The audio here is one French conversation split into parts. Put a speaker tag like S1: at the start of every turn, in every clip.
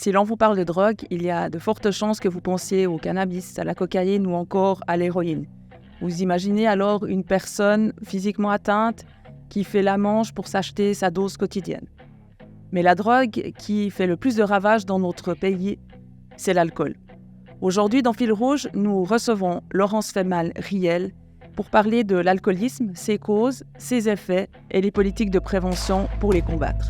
S1: Si l'on vous parle de drogue, il y a de fortes chances que vous pensiez au cannabis, à la cocaïne ou encore à l'héroïne. Vous imaginez alors une personne physiquement atteinte qui fait la manche pour s'acheter sa dose quotidienne. Mais la drogue qui fait le plus de ravages dans notre pays, c'est l'alcool. Aujourd'hui, dans Fil Rouge, nous recevons Laurence Femal-Riel pour parler de l'alcoolisme, ses causes, ses effets et les politiques de prévention pour les combattre.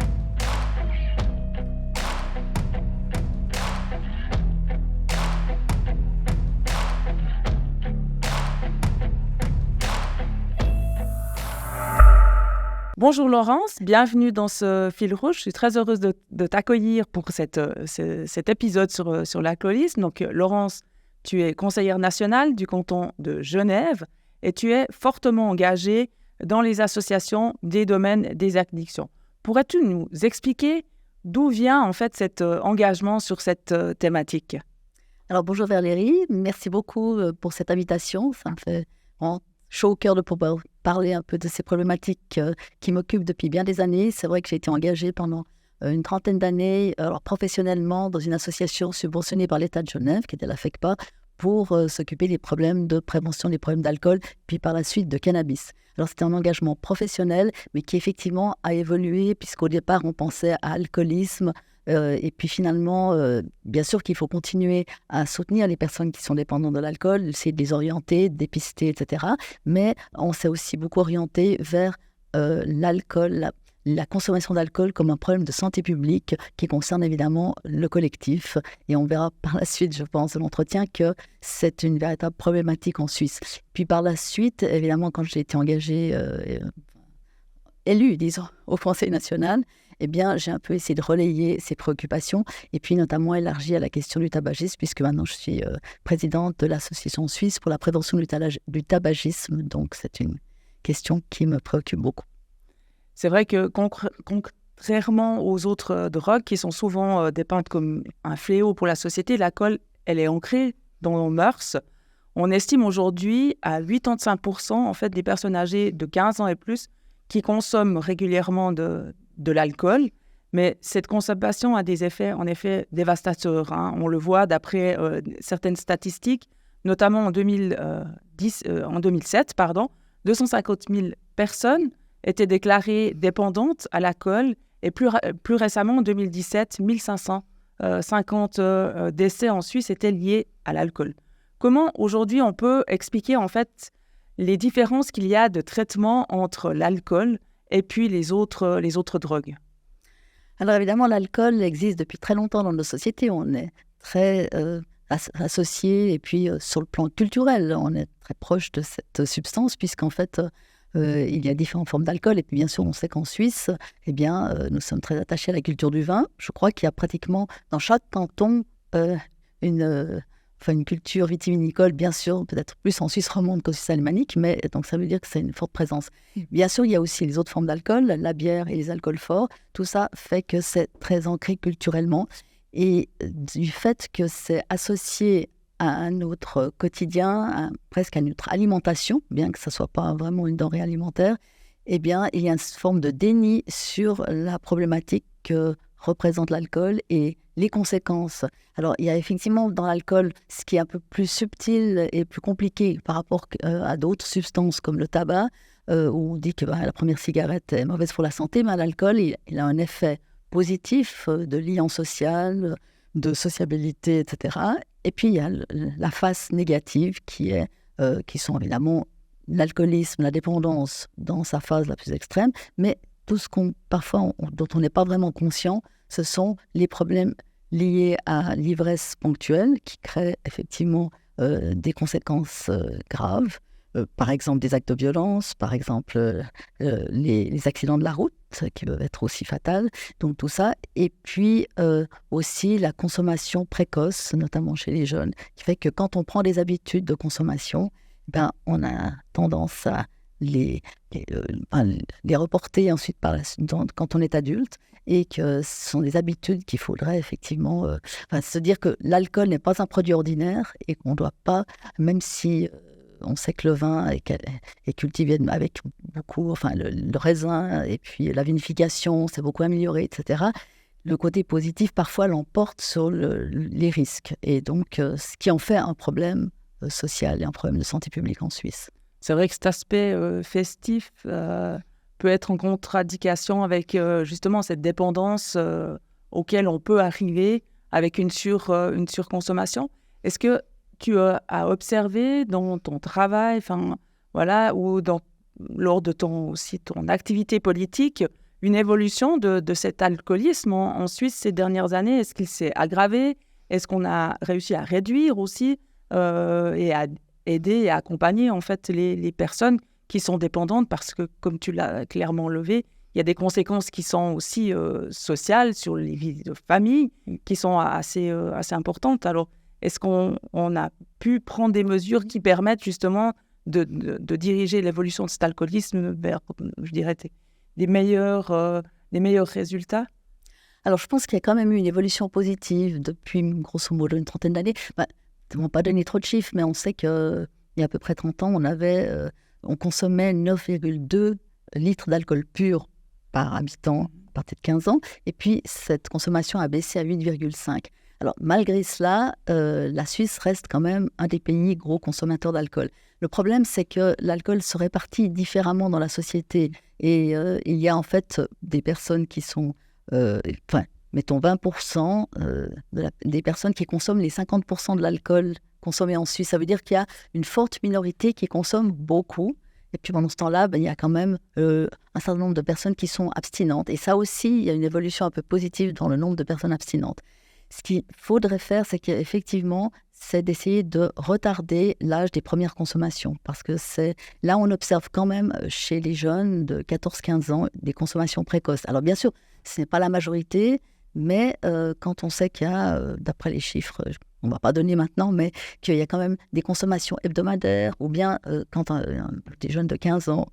S1: Bonjour Laurence, bienvenue dans ce Fil Rouge. Je suis très heureuse de t'accueillir pour cet épisode sur l'alcoolisme. Donc Laurence, tu es conseillère nationale du canton de Genève et tu es fortement engagée dans les associations des domaines des addictions. Pourrais-tu nous expliquer d'où vient en fait cet engagement sur cette thématique?
S2: Alors bonjour Valérie, merci beaucoup pour cette invitation. Ça me fait vraiment chaud au cœur de pouvoir parler un peu de ces problématiques qui m'occupent depuis bien des années. C'est vrai que j'ai été engagée pendant une trentaine d'années, alors professionnellement, dans une association subventionnée par l'État de Genève, qui était la FECPA, pour s'occuper des problèmes de prévention des problèmes d'alcool, puis par la suite de cannabis. Alors c'était un engagement professionnel, mais qui effectivement a évolué, puisqu'au départ on pensait à alcoolisme, et puis finalement, bien sûr qu'il faut continuer à soutenir les personnes qui sont dépendantes de l'alcool, essayer de les orienter, de dépister, etc. Mais on s'est aussi beaucoup orienté vers l'alcool, la consommation d'alcool comme un problème de santé publique qui concerne évidemment le collectif. Et on verra par la suite, je pense, de l'entretien que c'est une véritable problématique en Suisse. Puis par la suite, évidemment, quand j'ai été engagée, élue, disons, au Conseil national, eh bien, j'ai un peu essayé de relayer ces préoccupations et puis notamment élargi à la question du tabagisme, puisque maintenant je suis présidente de l'Association suisse pour la prévention du tabagisme. Donc, c'est une question qui me préoccupe beaucoup.
S1: C'est vrai que contrairement aux autres drogues qui sont souvent dépeintes comme un fléau pour la société, l'alcool, elle est ancrée dans nos mœurs. On estime aujourd'hui à 85% en fait, des personnes âgées de 15 ans et plus qui consomment régulièrement de l'alcool, mais cette consommation a des effets en effet dévastateurs. On le voit d'après certaines statistiques, notamment en 2007, 250 000 personnes étaient déclarées dépendantes à l'alcool et plus récemment, en 2017, 1550 décès en Suisse étaient liés à l'alcool. Comment aujourd'hui on peut expliquer en fait les différences qu'il y a de traitement entre l'alcool et puis les autres drogues?
S2: Alors évidemment, l'alcool existe depuis très longtemps dans nos sociétés. On est très associés et puis sur le plan culturel, on est très proche de cette substance puisqu'en fait, il y a différentes formes d'alcool. Et puis bien sûr, on sait qu'en Suisse, eh bien, nous sommes très attachés à la culture du vin. Je crois qu'il y a pratiquement dans chaque canton une culture vitivinicole, bien sûr, peut-être plus en Suisse romande qu'en Suisse alémanique, mais donc ça veut dire que c'est une forte présence. Bien sûr, il y a aussi les autres formes d'alcool, la bière et les alcools forts. Tout ça fait que c'est très ancré culturellement. Et du fait que c'est associé à notre quotidien, presque à notre alimentation, bien que ça ne soit pas vraiment une denrée alimentaire, eh bien, il y a une forme de déni sur la problématique que représente l'alcool et les conséquences. Alors, il y a effectivement dans l'alcool ce qui est un peu plus subtil et plus compliqué par rapport à d'autres substances comme le tabac, où on dit que la première cigarette est mauvaise pour la santé, mais l'alcool, il a un effet positif de lien social, de sociabilité, etc. Et puis, il y a la face négative qui sont évidemment l'alcoolisme, la dépendance dans sa phase la plus extrême, mais tout ce dont on n'est pas vraiment conscient, ce sont les problèmes liés à l'ivresse ponctuelle qui créent effectivement des conséquences graves, par exemple des actes de violence, par exemple les accidents de la route qui peuvent être aussi fatals, donc tout ça, et puis aussi la consommation précoce, notamment chez les jeunes, qui fait que quand on prend des habitudes de consommation, on a tendance à les reporter ensuite quand on est adulte, et que ce sont des habitudes qu'il faudrait effectivement se dire que l'alcool n'est pas un produit ordinaire et qu'on ne doit pas, même si on sait que le vin est cultivé avec beaucoup, le raisin et puis la vinification s'est beaucoup améliorée, etc. le côté positif parfois l'emporte sur les risques. Et donc, ce qui en fait un problème social et un problème de santé publique en Suisse.
S1: C'est vrai que cet aspect festif peut être en contradiction avec justement cette dépendance auquel on peut arriver avec une surconsommation. Est-ce que tu as observé dans ton travail, ou lors de ton activité politique, une évolution de cet alcoolisme en Suisse ces dernières années? Est-ce qu'il s'est aggravé? Est-ce qu'on a réussi à réduire aussi et à aider et accompagner en fait les personnes qui sont dépendantes? Parce que, comme tu l'as clairement levé, il y a des conséquences qui sont aussi sociales sur les vies de famille qui sont assez importantes. Alors, est-ce qu'on a pu prendre des mesures qui permettent justement de diriger l'évolution de cet alcoolisme vers, je dirais, des meilleurs résultats?
S2: Alors, je pense qu'il y a quand même eu une évolution positive depuis, grosso modo, une trentaine d'années. On ne va pas donner trop de chiffres, mais on sait qu'il y a à peu près 30 ans, on consommait 9,2 litres d'alcool pur par habitant à partir de 15 ans. Et puis, cette consommation a baissé à 8,5. Alors, malgré cela, la Suisse reste quand même un des pays gros consommateurs d'alcool. Le problème, c'est que l'alcool se répartit différemment dans la société. Et il y a en fait des personnes qui sont... mettons 20% des personnes qui consomment les 50% de l'alcool consommé en Suisse. Ça veut dire qu'il y a une forte minorité qui consomme beaucoup. Et puis pendant ce temps-là, il y a quand même un certain nombre de personnes qui sont abstinentes. Et ça aussi, il y a une évolution un peu positive dans le nombre de personnes abstinentes. Ce qu'il faudrait faire, c'est qu'effectivement, c'est d'essayer de retarder l'âge des premières consommations. Parce que là, on observe quand même chez les jeunes de 14-15 ans des consommations précoces. Alors bien sûr, ce n'est pas la majorité, mais quand on sait qu'il y a, d'après les chiffres, on ne va pas donner maintenant, mais qu'il y a quand même des consommations hebdomadaires, ou bien quand des jeunes de 15 ans ont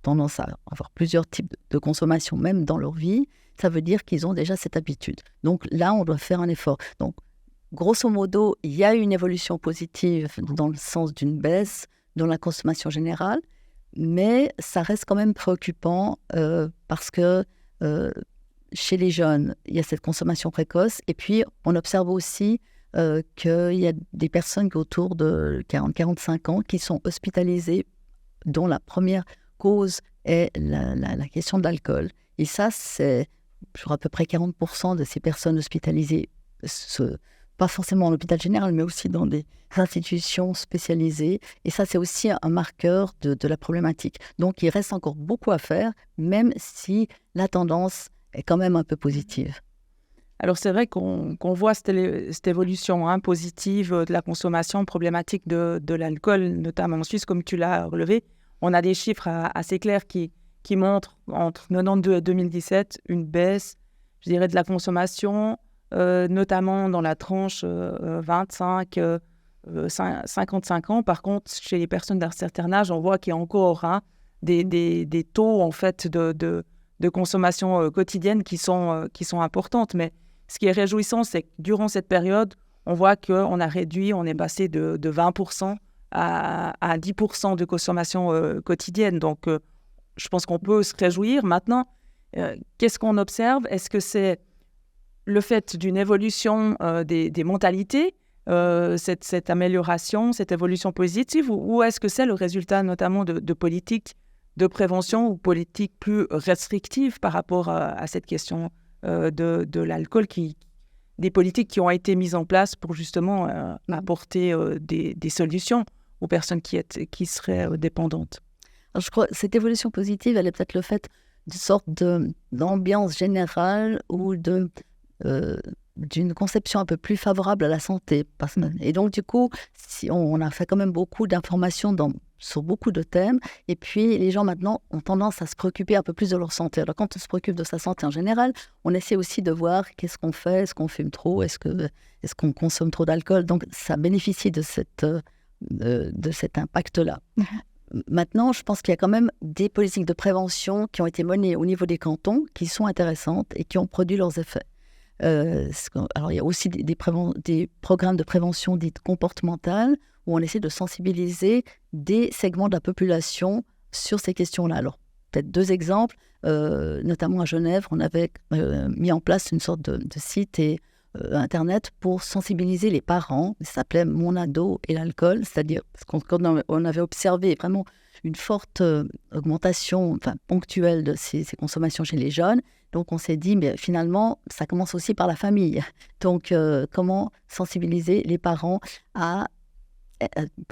S2: tendance à avoir plusieurs types de consommation, même dans leur vie, ça veut dire qu'ils ont déjà cette habitude. Donc là, on doit faire un effort. Donc, grosso modo, il y a une évolution positive dans le sens d'une baisse dans la consommation générale, mais ça reste quand même préoccupant parce que chez les jeunes, il y a cette consommation précoce. Et puis, on observe aussi qu'il y a des personnes autour de 40-45 ans qui sont hospitalisées, dont la première cause est la question de l'alcool. Et ça, c'est à peu près 40% de ces personnes hospitalisées, pas forcément en hôpital général, mais aussi dans des institutions spécialisées. Et ça, c'est aussi un marqueur de la problématique. Donc, il reste encore beaucoup à faire, même si la tendance est quand même un peu positive.
S1: Alors, c'est vrai qu'on voit cette évolution positive de la consommation problématique de l'alcool, notamment en Suisse, comme tu l'as relevé. On a des chiffres assez clairs qui montrent, entre 1992 et 2017, une baisse, je dirais, de la consommation, notamment dans la tranche 25-55 ans. Par contre, chez les personnes d'un certain âge, on voit qu'il y a encore des taux, en fait, de consommation quotidienne qui sont importantes. Mais ce qui est réjouissant, c'est que durant cette période, on voit qu'on a réduit, on est passé de 20% à 10% de consommation quotidienne. Donc, je pense qu'on peut se réjouir. Maintenant, qu'est-ce qu'on observe? Est-ce que c'est le fait d'une évolution des mentalités, cette amélioration, cette évolution positive, ou est-ce que c'est le résultat notamment de politiques de prévention ou politiques plus restrictives par rapport à cette question de l'alcool, des politiques qui ont été mises en place pour justement apporter des solutions aux personnes qui seraient dépendantes?
S2: Alors, je crois que cette évolution positive, elle est peut-être le fait d'une sorte d'ambiance générale ou d'une conception un peu plus favorable à la santé. Et donc, du coup, on a fait quand même beaucoup d'informations sur beaucoup de thèmes. Et puis, les gens maintenant ont tendance à se préoccuper un peu plus de leur santé. Alors, quand on se préoccupe de sa santé en général, on essaie aussi de voir qu'est-ce qu'on fait, est-ce qu'on fume trop, est-ce qu'on consomme trop d'alcool. Donc, ça bénéficie de cet impact-là. Maintenant, je pense qu'il y a quand même des politiques de prévention qui ont été menées au niveau des cantons, qui sont intéressantes et qui ont produit leurs effets. Alors, il y a aussi des programmes de prévention dites comportementales où on essaie de sensibiliser des segments de la population sur ces questions-là. Alors, peut-être 2 exemples. Notamment à Genève, on avait mis en place une sorte de site et Internet pour sensibiliser les parents. Ça s'appelait Mon ado et l'alcool, c'est-à-dire qu'on avait observé vraiment une forte augmentation ponctuelle de ces consommations chez les jeunes. Donc, on s'est dit, mais finalement, ça commence aussi par la famille. Donc, comment sensibiliser les parents à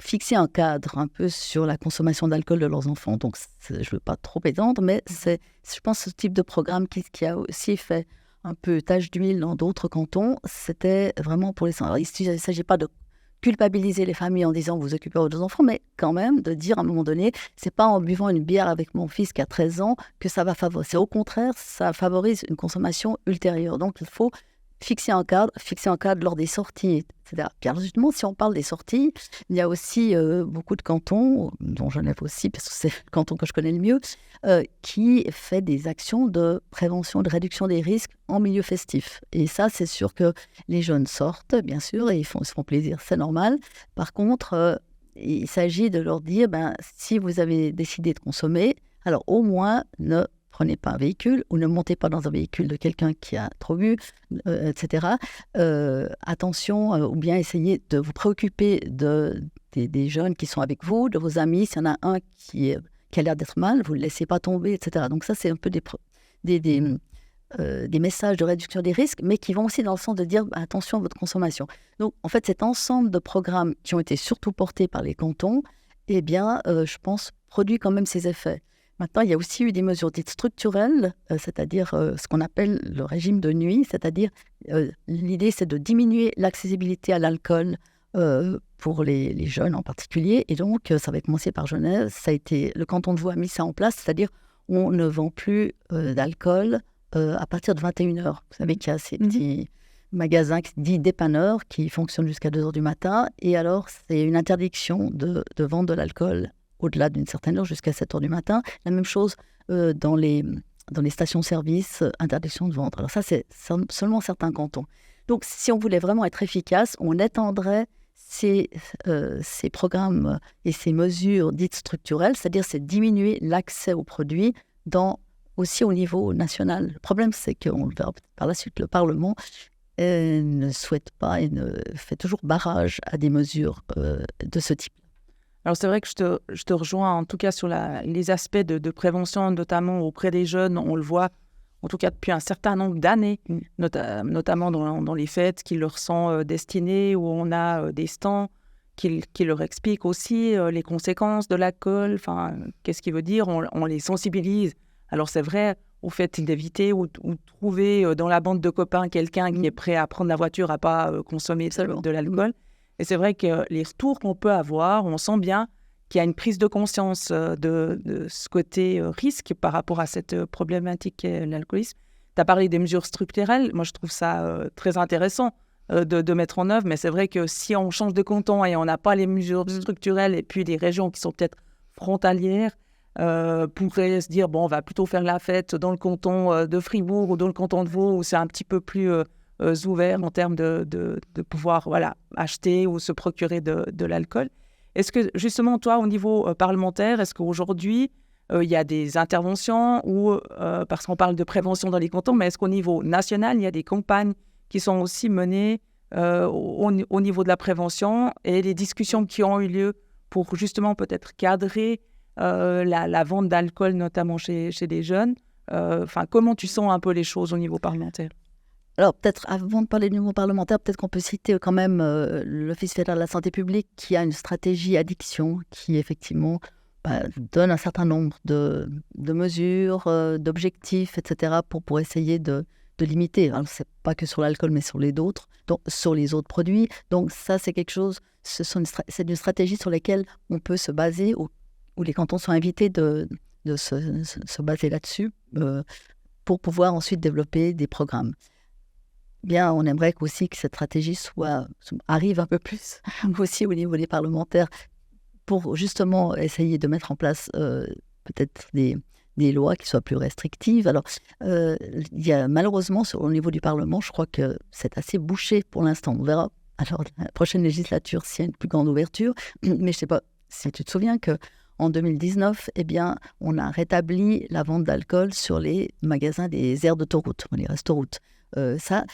S2: fixer un cadre un peu sur la consommation d'alcool de leurs enfants. Donc, je ne veux pas trop étendre, mais je pense que ce type de programme qui a aussi fait un peu tache d'huile dans d'autres cantons, c'était vraiment pour les enfants. Alors, il ne s'agit pas de culpabiliser les familles en disant vous occupez de vos enfants, mais quand même de dire à un moment donné, c'est pas en buvant une bière avec mon fils qui a 13 ans que ça va favoriser. Au contraire, ça favorise une consommation ultérieure. Donc, il faut fixer un cadre lors des sorties, etc. Puis alors justement, si on parle des sorties, il y a aussi beaucoup de cantons, dont Genève aussi, parce que c'est le canton que je connais le mieux, qui fait des actions de prévention, de réduction des risques en milieu festif. Et ça, c'est sûr que les jeunes sortent, bien sûr, et ils se font plaisir, c'est normal. Par contre, il s'agit de leur dire, si vous avez décidé de consommer, alors au moins ne prenez pas un véhicule ou ne montez pas dans un véhicule de quelqu'un qui a trop bu, etc. Attention, ou bien essayez de vous préoccuper des jeunes qui sont avec vous, de vos amis. S'il y en a un qui a l'air d'être mal, vous ne le laissez pas tomber, etc. Donc ça, c'est un peu des messages de réduction des risques, mais qui vont aussi dans le sens de dire attention à votre consommation. Donc, en fait, cet ensemble de programmes qui ont été surtout portés par les cantons, je pense, produit quand même ses effets. Maintenant, il y a aussi eu des mesures dites structurelles, c'est-à-dire ce qu'on appelle le régime de nuit, c'est-à-dire l'idée, c'est de diminuer l'accessibilité à l'alcool pour les jeunes en particulier. Et donc, ça va commencer par Genève. Le canton de Vaud a mis ça en place, c'est-à-dire on ne vend plus d'alcool à partir de 21h. Vous savez qu'il y a ces petits magasins dits dépanneurs qui fonctionnent jusqu'à 2h du matin. Et alors, c'est une interdiction de vendre de l'alcool au-delà d'une certaine heure, jusqu'à 7h du matin. La même chose dans les stations-service, interdiction de vendre. Alors ça, c'est seulement certains cantons. Donc, si on voulait vraiment être efficace, on étendrait ces programmes et ces mesures dites structurelles, c'est-à-dire c'est diminuer l'accès aux produits aussi au niveau national. Le problème, c'est qu'on le verra par la suite, le Parlement ne souhaite pas et ne fait toujours barrage à des mesures de ce type.
S1: Alors, c'est vrai que je te rejoins, en tout cas, sur les aspects de prévention, notamment auprès des jeunes. On le voit, en tout cas, depuis un certain nombre d'années, notamment dans les fêtes qui leur sont destinées, où on a des stands qui leur expliquent aussi les conséquences de l'alcool. Enfin, qu'est-ce qu'il veut dire ? On les sensibilise. Alors, c'est vrai, au fait d'éviter ou trouver dans la bande de copains quelqu'un qui est prêt à prendre la voiture, à ne pas consommer de l'alcool. Et c'est vrai que les retours qu'on peut avoir, on sent bien qu'il y a une prise de conscience de ce côté risque par rapport à cette problématique qu'est l'alcoolisme. Tu as parlé des mesures structurelles. Moi, je trouve ça très intéressant de mettre en œuvre. Mais c'est vrai que si on change de canton et on n'a pas les mesures structurelles et puis des régions qui sont peut-être frontalières, pourraient se dire, on va plutôt faire la fête dans le canton de Fribourg ou dans le canton de Vaud où c'est un petit peu plus ouvert en termes de pouvoir acheter ou se procurer de l'alcool. Est-ce que justement, toi, au niveau parlementaire, est-ce qu'aujourd'hui, il y a des interventions parce qu'on parle de prévention dans les cantons, mais est-ce qu'au niveau national, il y a des campagnes qui sont aussi menées au niveau de la prévention et les discussions qui ont eu lieu pour justement peut-être cadrer la vente d'alcool, notamment chez les jeunes. Comment tu sens un peu les choses au niveau parlementaire ?
S2: Alors, peut-être, avant de parler du niveau parlementaire, peut-être qu'on peut citer quand même l'Office fédéral de la santé publique qui a une stratégie addiction qui, effectivement, donne un certain nombre de mesures, d'objectifs, etc., pour essayer de limiter. Alors, ce n'est pas que sur l'alcool, mais sur les autres produits. Donc, ça, c'est quelque chose, c'est une stratégie sur laquelle on peut se baser, où les cantons sont invités de se baser là-dessus pour pouvoir ensuite développer des programmes. Bien, on aimerait aussi que cette stratégie arrive un peu plus aussi au niveau des parlementaires pour justement essayer de mettre en place peut-être des lois qui soient plus restrictives. Alors, il y a malheureusement au niveau du Parlement, je crois que c'est assez bouché pour l'instant. On verra alors la prochaine législature s'il y a une plus grande ouverture. Mais je ne sais pas si tu te souviens qu'en en 2019, eh bien, on a rétabli la vente d'alcool sur les magasins des aires d'autoroute, les restoroutes. Ça,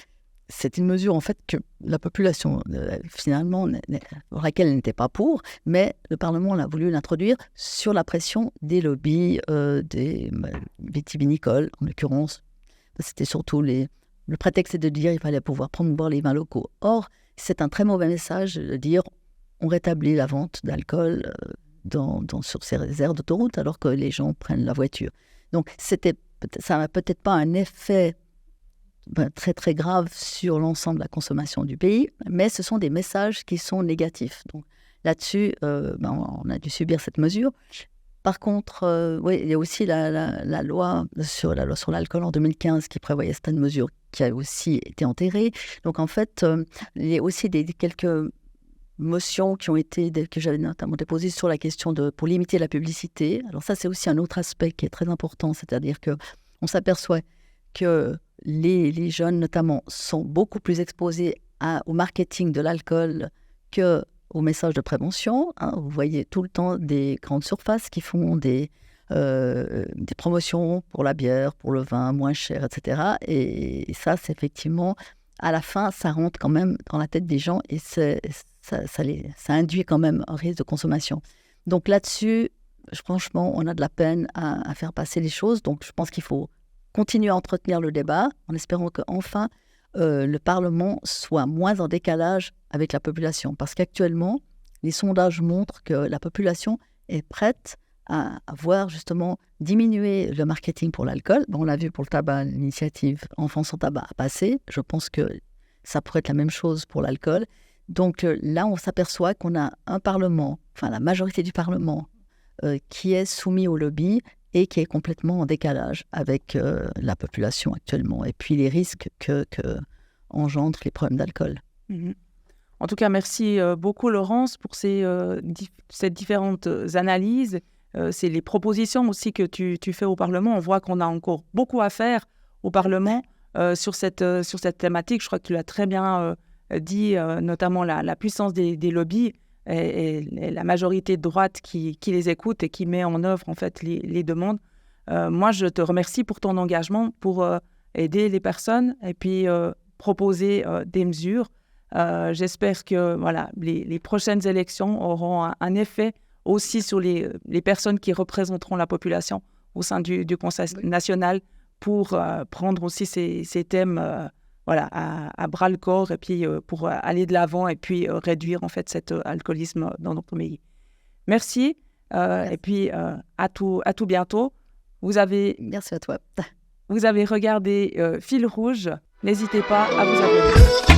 S2: c'est une mesure en fait que la population, finalement, pour laquelle elle n'était pas pour, mais le Parlement a voulu l'introduire sur la pression des lobbies des vitivinicoles, en l'occurrence. C'était surtout le prétexte est de dire qu'il fallait pouvoir promouvoir les vins locaux. Or, c'est un très mauvais message de dire on rétablit la vente d'alcool sur ces aires d'autoroute alors que les gens prennent la voiture. Donc, ça n'a peut-être pas un effet très très grave sur l'ensemble de la consommation du pays, mais ce sont des messages qui sont négatifs. Donc, là-dessus, on a dû subir cette mesure. Par contre, oui, il y a aussi la loi sur l'alcool en 2015 qui prévoyait certaines mesures qui a aussi été enterrée. Donc en fait, il y a aussi quelques motions que j'avais notamment déposées sur la question pour limiter la publicité. Alors ça, c'est aussi un autre aspect qui est très important, c'est-à-dire qu'on s'aperçoit que les jeunes, notamment, sont beaucoup plus exposés au marketing de l'alcool qu'aux messages de prévention. Vous voyez tout le temps des grandes surfaces qui font des promotions pour la bière, pour le vin moins cher, etc. Et ça, c'est effectivement, à la fin, ça rentre quand même dans la tête des gens et ça induit quand même un risque de consommation. Donc là-dessus, franchement, on a de la peine à faire passer les choses. Donc je pense qu'il faut continuer à entretenir le débat en espérant qu'enfin le Parlement soit moins en décalage avec la population. Parce qu'actuellement, les sondages montrent que la population est prête à voir justement diminuer le marketing pour l'alcool. On l'a vu pour le tabac, l'initiative Enfants sans tabac a passé. Je pense que ça pourrait être la même chose pour l'alcool. Donc là, on s'aperçoit qu'on a un Parlement, enfin la majorité du Parlement, qui est soumis au lobby et qui est complètement en décalage avec la population actuellement. Et puis les risques que engendrent les problèmes d'alcool.
S1: Mmh. En tout cas, merci beaucoup Laurence pour ces différentes analyses. C'est les propositions aussi que tu fais au Parlement. On voit qu'on a encore beaucoup à faire au Parlement sur cette thématique. Je crois que tu l'as très bien dit, notamment la puissance des lobbies et la majorité de droite qui les écoute et qui met en œuvre en fait les demandes. Moi, je te remercie pour ton engagement pour aider les personnes et puis proposer des mesures. J'espère que les prochaines élections auront un effet aussi sur les personnes qui représenteront la population au sein du Conseil national pour prendre aussi ces thèmes à bras-le-corps et puis pour aller de l'avant et puis réduire en fait cet alcoolisme dans notre pays. Merci. Et puis à tout bientôt.
S2: Merci à toi.
S1: Vous avez regardé Fil Rouge. N'hésitez pas à vous abonner.